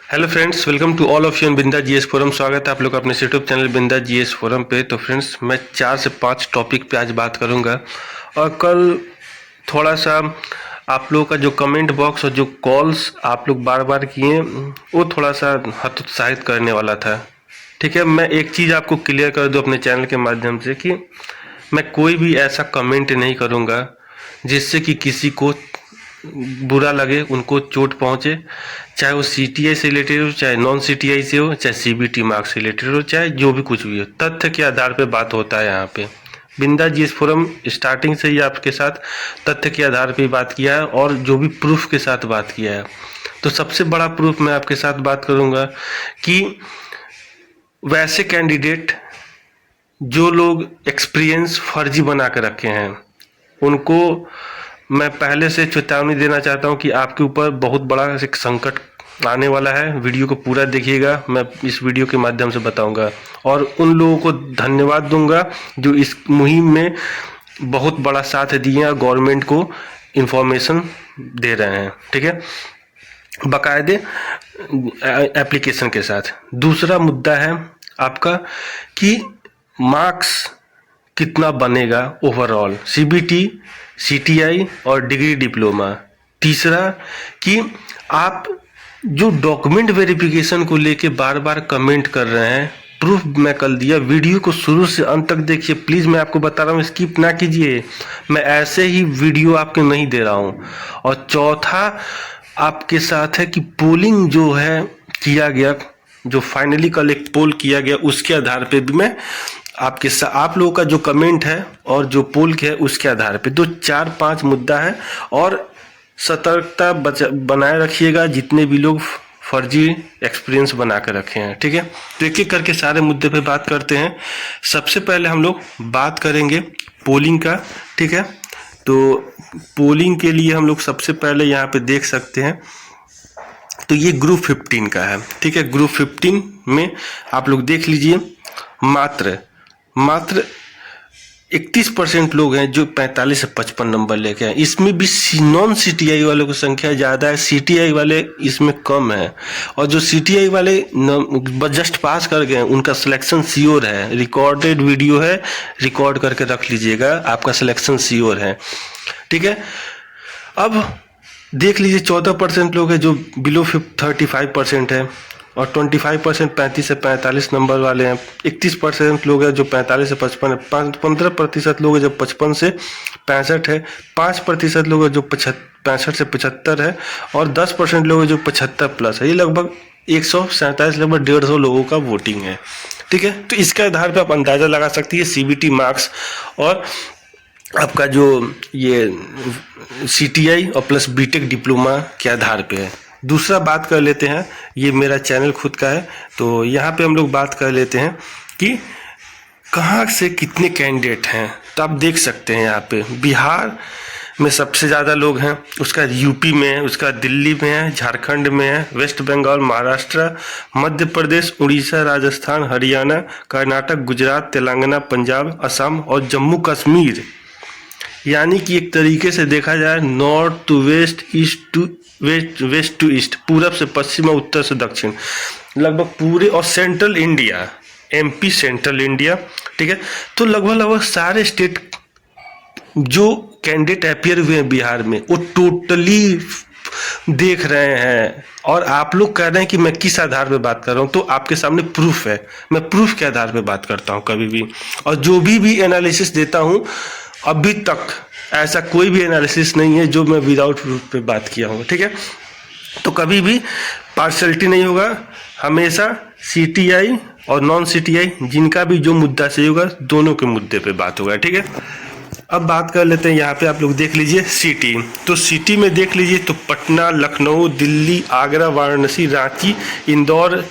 Hello friends, welcome to all of you in Binda GS forum. स्वागत है आप लोग अपने YouTube channel Binda GS forum पे। तो फ्रेंड्स, मैं 4 से 5 टॉपिक पे आज बात करूंगा और कल थोड़ा सा आप लोगों का जो कमेंट बॉक्स और जो कॉल्स आप लोग बार बार किए वो थोड़ा सा हतोत्साहित करने वाला था। ठीक है, मैं एक चीज़ आपको क्लियर कर दूं अपने चैनल के माध्यम से कि मैं कोई भी ऐसा कमेंट नहीं करूंगा जिससे कि किसी को बुरा लगे, उनको चोट पहुंचे, चाहे वो सीटीआई से रिलेटेड हो, चाहे नॉन सीटीआई से हो, चाहे सीबीटी मार्क्स से रिलेटेड हो, चाहे जो भी कुछ भी हो। तथ्य के आधार पे बात होता है यहाँ पे। बिंदा जीएस फोरम स्टार्टिंग से ही आपके साथ तथ्य के आधार पे बात किया है और जो भी प्रूफ के साथ बात किया है। तो सबसे बड़ा प्रूफ मैं आपके साथ बात करूंगा कि वैसे कैंडिडेट जो लोग एक्सपीरियंस फर्जी बना के रखे हैं उनको मैं पहले से चेतावनी देना चाहता हूं कि आपके ऊपर बहुत बड़ा एक संकट आने वाला है। वीडियो को पूरा देखिएगा, मैं इस वीडियो के माध्यम से बताऊंगा और उन लोगों को धन्यवाद दूंगा जो इस मुहिम में बहुत बड़ा साथ दिए और गवर्नमेंट को इंफॉर्मेशन दे रहे हैं। ठीक है, बाकायदे एप्लीकेशन के साथ। दूसरा मुद्दा है आपका कि मार्क्स कितना बनेगा ओवरऑल, सीबीटी, सीटीआई और डिग्री डिप्लोमा। तीसरा कि आप जो डॉक्यूमेंट वेरिफिकेशन को लेके बार बार कमेंट कर रहे हैं, प्रूफ मैं कल दिया। वीडियो को शुरू से अंत तक देखिए प्लीज़, मैं आपको बता रहा हूँ, स्किप ना कीजिए। मैं ऐसे ही वीडियो आपके नहीं दे रहा हूँ। और चौथा आपके साथ है कि पोलिंग जो है किया गया, जो फाइनली कल एक पोल किया गया, उसके आधार पे भी मैं आपके साथ, आप लोगों का जो कमेंट है और जो पोल है उसके आधार पे। तो 4-5 मुद्दा है और सतर्कता बनाए रखिएगा जितने भी लोग फर्जी एक्सपीरियंस बना कर रखे हैं। ठीक है, तो एक एक करके सारे मुद्दे पे बात करते हैं। सबसे पहले हम लोग बात करेंगे पोलिंग का। ठीक है, तो पोलिंग के लिए हम लोग सबसे पहले यहाँ पे देख सकते हैं, तो ये ग्रुप 15 का है। ठीक है, ग्रुप 15 में आप लोग देख लीजिए, मात्र 31% लोग हैं जो 45 से 55 नंबर लेके आए। इसमें भी नॉन सीटीआई वालों की संख्या ज़्यादा है, सीटीआई वाले इसमें कम है। और जो सीटीआई वाले जस्ट पास कर गए उनका सिलेक्शन श्योर है, रिकॉर्डेड वीडियो है, रिकॉर्ड करके रख लीजिएगा, आपका सिलेक्शन श्योर है। ठीक है, अब देख लीजिए 14% लोग हैं जो बिलो 35% है और 25% 35 से 45 नंबर वाले हैं। 31% लोग हैं जो 45 से 55 है। 15% लोग हैं जो 55 से 65 है। 5% लोग हैं जो 65 से 75 है और 10% लोग हैं जो 75 प्लस है। ये लगभग 147, लगभग 150 लोगों का वोटिंग है। ठीक है, तो इसके आधार पर आप अंदाज़ा लगा सकती है सीबीटी मार्क्स और आपका जो ये सीटीआई और प्लस बीटेक डिप्लोमा के आधार पे है। दूसरा बात कर लेते हैं, ये मेरा चैनल खुद का है, तो यहाँ पे हम लोग बात कर लेते हैं कि कहाँ से कितने कैंडिडेट हैं। तो आप देख सकते हैं यहाँ पे बिहार में सबसे ज़्यादा लोग हैं, उसका यूपी में है, उसका दिल्ली में है, झारखंड में है, वेस्ट बंगाल, महाराष्ट्र, मध्य प्रदेश, उड़ीसा, राजस्थान, हरियाणा, कर्नाटक, गुजरात, तेलंगाना, पंजाब, असम और जम्मू कश्मीर। यानी कि एक तरीके से देखा जाए north to west, east to west, west to east, पूरब से पश्चिम और उत्तर से दक्षिण, लगभग पूरे, और central India, MP, central India. ठीक है, तो लगभग सारे स्टेट जो कैंडिडेट अपियर हुए हैं बिहार में वो टोटली देख रहे हैं। और आप लोग कह रहे हैं कि मैं किस आधार पे बात कर रहा हूँ, तो आपके सामने प्रूफ है। मैं प्रूफ के आधार पे बात करता हूँ कभी भी, और जो भी एनालिसिस देता हूँ अभी तक ऐसा कोई भी एनालिसिस नहीं है जो मैं विदाउट प्रूफ पे बात किया हूँ। ठीक है, तो कभी भी पार्शलिटी नहीं होगा, हमेशा सीटीआई और नॉन सीटीआई जिनका भी जो मुद्दा सही होगा दोनों के मुद्दे पे बात होगा। ठीक है, अब बात कर लेते हैं, यहाँ पे आप लोग देख लीजिए सिटी। तो सिटी में देख लीजिए तो पटना, लखनऊ, दिल्ली, आगरा, वाराणसी, रांची, इंदौर,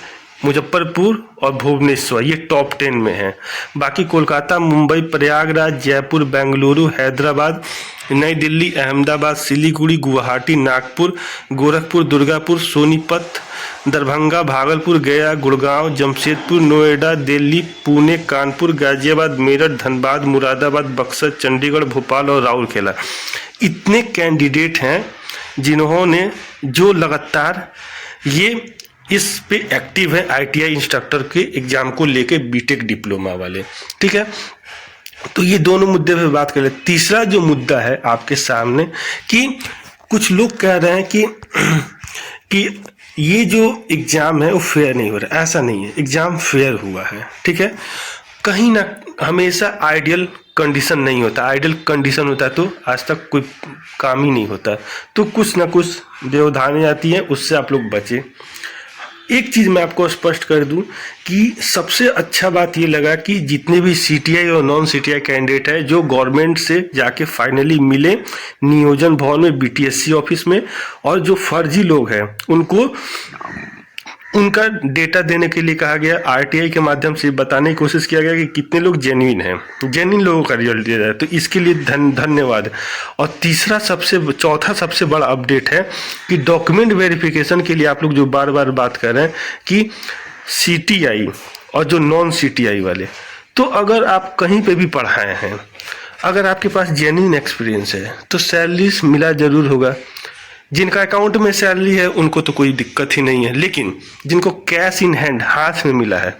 मुजफ्फरपुर और भुवनेश्वर, ये टॉप 10 में है। बाकी कोलकाता, मुंबई, प्रयागराज, जयपुर, बेंगलुरु, हैदराबाद, नई दिल्ली, अहमदाबाद, सिलीगुड़ी, गुवाहाटी, नागपुर, गोरखपुर, दुर्गापुर, सोनीपत, दरभंगा, भागलपुर, गया, गुड़गांव, जमशेदपुर, नोएडा, दिल्ली, पुणे, कानपुर, गाजियाबाद, मेरठ, धनबाद, मुरादाबाद, बक्सर, चंडीगढ़, भोपाल और राउरकेला। इतने कैंडिडेट हैं जिन्होंने जो लगातार ये इस पे एक्टिव है ITI इंस्ट्रक्टर के एग्जाम को लेके बीटेक डिप्लोमा वाले, ठीक है। तो ये दोनों मुद्दे पे बात कर ले। तीसरा जो मुद्दा है आपके सामने कि कुछ लोग कह रहे हैं कि ये जो एग्जाम है वो फेयर नहीं हो रहा। ऐसा नहीं है, एग्जाम फेयर हुआ है, ठीक है। कहीं ना हमेशा आइडियल कंडीशन नहीं होता, आइडियल कंडीशन होता है तो आज तक कोई काम ही नहीं होता। तो कुछ ना कुछ व्यवधानें आती हैं, उससे आप लोग बचें। एक चीज़ मैं आपको स्पष्ट कर दूं कि सबसे अच्छा बात ये लगा कि जितने भी CTI और नॉन CTI कैंडिडेट है जो गवर्नमेंट से जाके फाइनली मिले नियोजन भवन में BTSC ऑफिस में, और जो फर्जी लोग हैं उनको उनका डेटा देने के लिए कहा गया, RTI के माध्यम से बताने की कोशिश किया गया कि कितने लोग जेन्युइन हैं, जेन्युइन लोगों का रिजल्ट दिया जाए। तो इसके लिए धन्यवाद। और चौथा सबसे बड़ा अपडेट है कि डॉक्यूमेंट वेरिफिकेशन के लिए आप लोग जो बार बार बात कर रहे हैं कि CTI और जो नॉन CTI वाले, तो अगर आप कहीं पे भी पढ़ाए हैं, अगर आपके पास जेन्युइन एक्सपीरियंस है तो सैलरी मिला जरूर होगा। जिनका अकाउंट में सैलरी है उनको तो कोई दिक्कत ही नहीं है, लेकिन जिनको कैश इन हैंड हाथ में मिला है,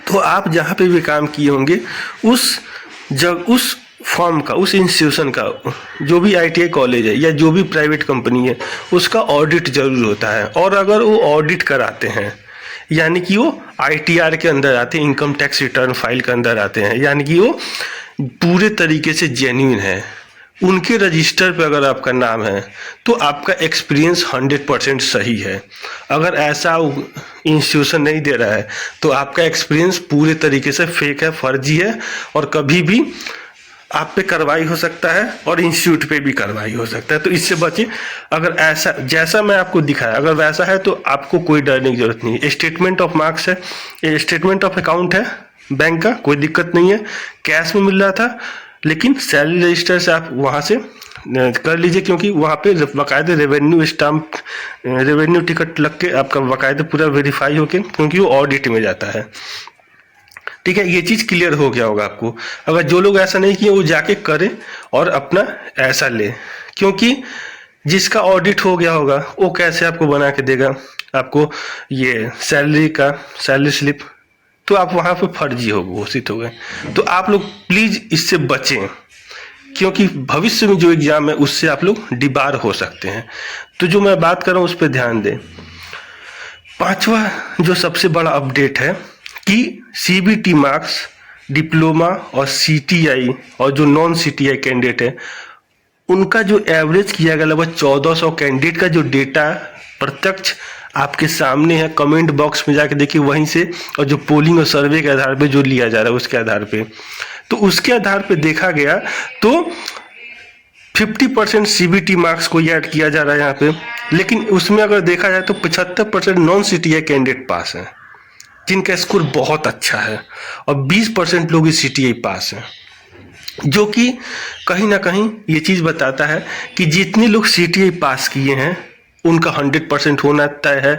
तो आप जहाँ पे भी काम किए होंगे उस फॉर्म का, उस इंस्टीट्यूशन का, जो भी ITI कॉलेज है या जो भी प्राइवेट कंपनी है, उसका ऑडिट जरूर होता है। और अगर वो ऑडिट कराते हैं यानी कि वो ITR के अंदर आते हैं, इनकम टैक्स रिटर्न फाइल के अंदर आते हैं, यानी कि वो पूरे तरीके से जेन्युइन है, उनके रजिस्टर पे अगर आपका नाम है तो आपका एक्सपीरियंस 100% सही है। अगर ऐसा इंस्टीट्यूशन नहीं दे रहा है तो आपका एक्सपीरियंस पूरे तरीके से फेक है, फर्जी है, और कभी भी आप पे कार्रवाई हो सकता है और इंस्टीट्यूट पे भी कार्रवाई हो सकता है। तो इससे बचे। अगर ऐसा जैसा मैं आपको दिखाया अगर वैसा है तो आपको कोई डरने की जरूरत नहीं है। स्टेटमेंट ऑफ मार्क्स है, स्टेटमेंट ऑफ अकाउंट है बैंक का, कोई दिक्कत नहीं है, कैश में मिल रहा था, लेकिन सैलरी रजिस्टर से आप वहाँ से कर लीजिए, क्योंकि वहाँ पे बाकायदे रेवेन्यू स्टाम्प, रेवेन्यू टिकट लग के आपका बाकायदे पूरा वेरीफाई होके, क्योंकि वो ऑडिट में जाता है, ठीक है। ये चीज़ क्लियर हो गया होगा आपको। अगर जो लोग ऐसा नहीं किए वो जाके करे और अपना ऐसा ले, क्योंकि जिसका ऑडिट हो गया होगा वो कैसे आपको बना के देगा आपको ये सैलरी स्लिप, तो आप वहाँ पे फर्जी हो घोषित हो गए। तो आप लोग प्लीज़ इससे बचें, क्योंकि भविष्य में जो एग्ज़ाम है उससे आप लोग डिबार हो सकते हैं। तो जो मैं बात कर रहा हूँ उस पर ध्यान दें। पांचवा जो सबसे बड़ा अपडेट है कि CBT मार्क्स डिप्लोमा और CTI और जो नॉन CTI कैंडिडेट है उनका जो एवरेज किया गया लगभग 1400 कैंडिडेट का जो डेटा प्रत्यक्ष आपके सामने है, कमेंट बॉक्स में जाके देखिए वहीं से, और जो पोलिंग और सर्वे के आधार पे जो लिया जा रहा है उसके आधार पे, तो उसके आधार पे देखा गया तो 50% CBT मार्क्स को ऐड किया जा रहा है यहाँ पे, लेकिन उसमें अगर देखा जाए तो 75% नॉन CTI कैंडिडेट पास हैं जिनका स्कोर बहुत अच्छा है, और 20% लोग इस CTI पास हैं, जो कि कहीं ना कहीं ये चीज़ बताता है कि जितने लोग CTI पास किए हैं उनका 100% होना तय है।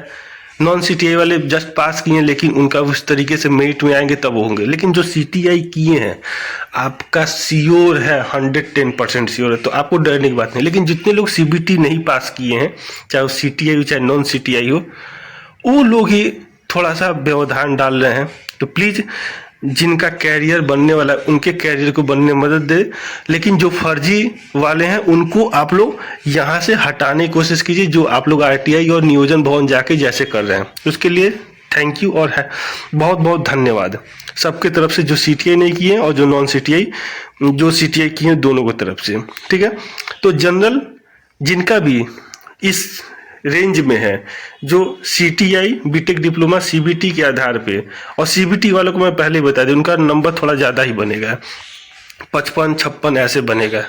नॉन CTI वाले जस्ट पास किए हैं लेकिन उनका उस तरीके से मेरिट में आएंगे तब होंगे, लेकिन जो CTI किए हैं आपका श्योर है, 110% श्योर है, तो आपको डरने की बात नहीं। लेकिन जितने लोग CBT नहीं पास किए हैं, चाहे वो CTI हो चाहे नॉन CTI हो, वो लोग ही थोड़ा सा व्यवधान डाल रहे हैं। तो प्लीज़ जिनका कैरियर बनने वाला है उनके कैरियर को बनने में मदद दे, लेकिन जो फर्जी वाले हैं उनको आप लोग यहाँ से हटाने की कोशिश कीजिए, जो आप लोग RTI और नियोजन भवन जाके जैसे कर रहे हैं। उसके लिए थैंक यू और बहुत बहुत धन्यवाद सबके तरफ से, जो CTI नहीं किए और जो नॉन CTI, जो CTI किए हैं, दोनों की तरफ से, ठीक है। तो जनरल जिनका भी इस रेंज में है, जो CTI बीटेक डिप्लोमा CBT के आधार पे, और CBT वालों को मैं पहले ही बता दूं उनका नंबर थोड़ा ज़्यादा ही बनेगा, 55-56 ऐसे बनेगा,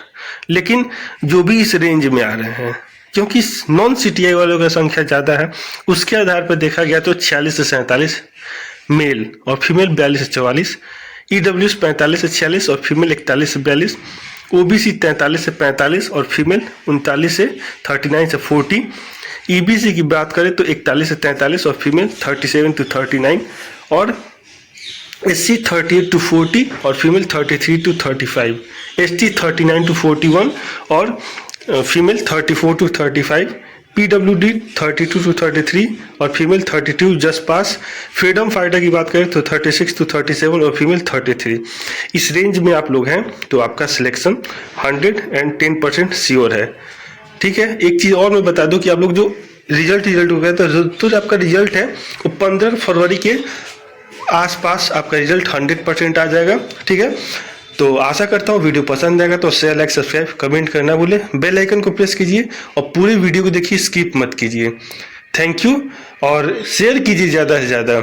लेकिन जो भी इस रेंज में आ रहे हैं, क्योंकि नॉन CTI वालों का संख्या ज़्यादा है, उसके आधार पर देखा गया तो 46 से 47 मेल और फीमेल 42 से 44, EWS 45 से 46 और फीमेल 41 से 42, OBC 43 से 45 और फीमेल 39 से 39 से 40, EBC की बात करें तो 41 से 43 और फीमेल 37 to 39, और SC 38 to 40 और फीमेल 33 to 35, ST 39 to 41 और फीमेल 34 to 35, PWD 32 to 33 और फीमेल 32 जस्ट पास। फ्रीडम फाइटर की बात करें तो 36 to 37 और फीमेल 33। इस रेंज में आप लोग हैं तो आपका सिलेक्शन 110% श्योर है। ठीक है, एक चीज़ और मैं बता दूं कि आप लोग जो रिजल्ट हो गया तो जो आपका रिजल्ट है वो 15 फरवरी के आसपास आपका रिजल्ट 100% आ जाएगा। ठीक है, तो आशा करता हूँ वीडियो पसंद आएगा तो शेयर, लाइक, सब्सक्राइब, कमेंट करना भूले, बेल आइकन को प्रेस कीजिए और पूरी वीडियो को देखिए, स्किप मत कीजिए। थैंक यू और शेयर कीजिए ज़्यादा से ज़्यादा।